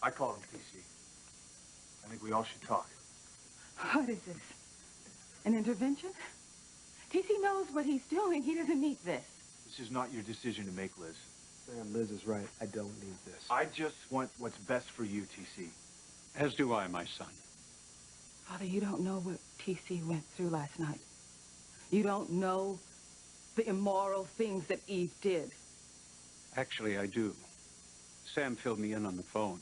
I called him, TC. I think we all should talk. What is this? An intervention? TC knows what he's doing. He doesn't need this. This is not your decision to make, Liz. Sam, Liz is right. I don't need this. I just want what's best for you, TC. As do I, my son. Father, you don't know what TC went through last night. You don't know the immoral things that Eve did. Actually, I do. Sam filled me in on the phone.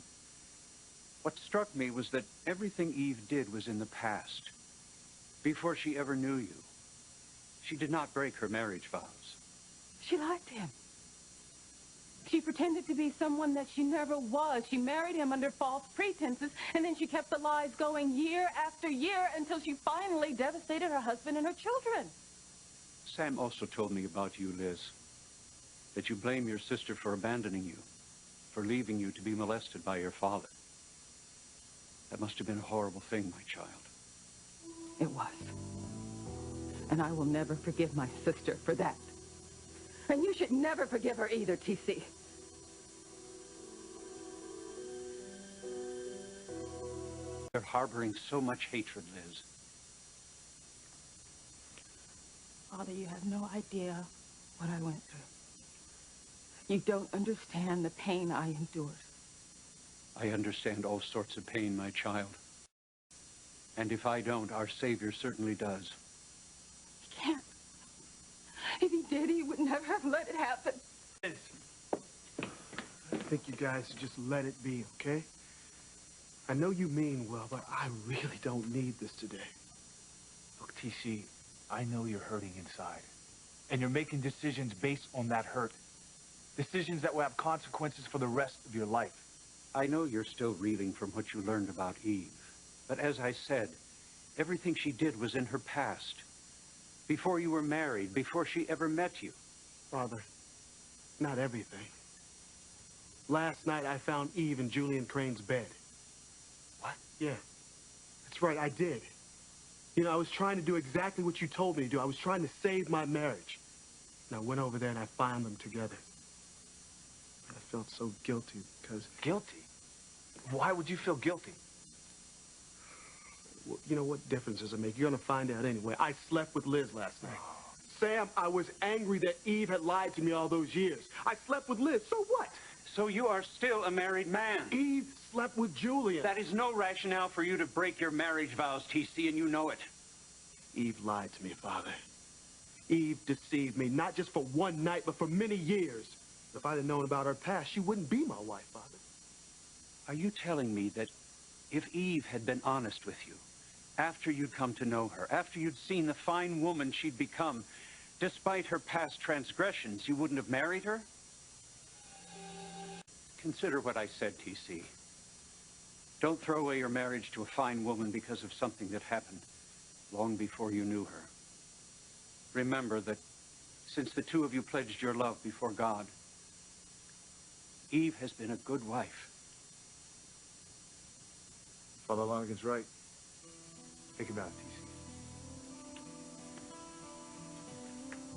What struck me was that everything Eve did was in the past, before she ever knew you. She did not break her marriage vows. She lied to him. She pretended to be someone that she never was. She married him under false pretenses, and then she kept the lies going year after year until she finally devastated her husband and her children. Sam also told me about you, Liz, that you blame your sister for abandoning you, for leaving you to be molested by your father. That must have been a horrible thing, my child. It was. And I will never forgive my sister for that. And you should never forgive her either, TC. You're harboring so much hatred, Liz. Father, you have no idea what I went through. You don't understand the pain I endured. I understand all sorts of pain, my child. And if I don't, our Savior certainly does. He can't. If he did, he would never have let it happen. I think you guys should just let it be, okay? I know you mean well, but I really don't need this today. Look, TC, I know you're hurting inside. And you're making decisions based on that hurt. Decisions that will have consequences for the rest of your life. I know you're still reeling from what you learned about Eve. But as I said, everything she did was in her past. Before you were married, before she ever met you. Father, not everything. Last night I found Eve in Julian Crane's bed. What? Yeah, that's right, I did. You know, I was trying to do exactly what you told me to do. I was trying to save my marriage. And I went over there and I found them together. I felt so guilty because... Guilty? Why would you feel guilty? Well, you know, what difference does it make? You're gonna find out anyway. I slept with Liz last night. Sam, I was angry that Eve had lied to me all those years. I slept with Liz, so what? So you are still a married man. Eve slept with Julian. That is no rationale for you to break your marriage vows, TC, and you know it. Eve lied to me, Father. Eve deceived me, not just for one night, but for many years. If I'd have known about her past, she wouldn't be my wife, Father. Are you telling me that if Eve had been honest with you, after you'd come to know her, after you'd seen the fine woman she'd become, despite her past transgressions, you wouldn't have married her? Consider what I said, TC. Don't throw away your marriage to a fine woman because of something that happened long before you knew her. Remember that since the two of you pledged your love before God, Eve has been a good wife. Father Lonigan's right. Think about it, TC.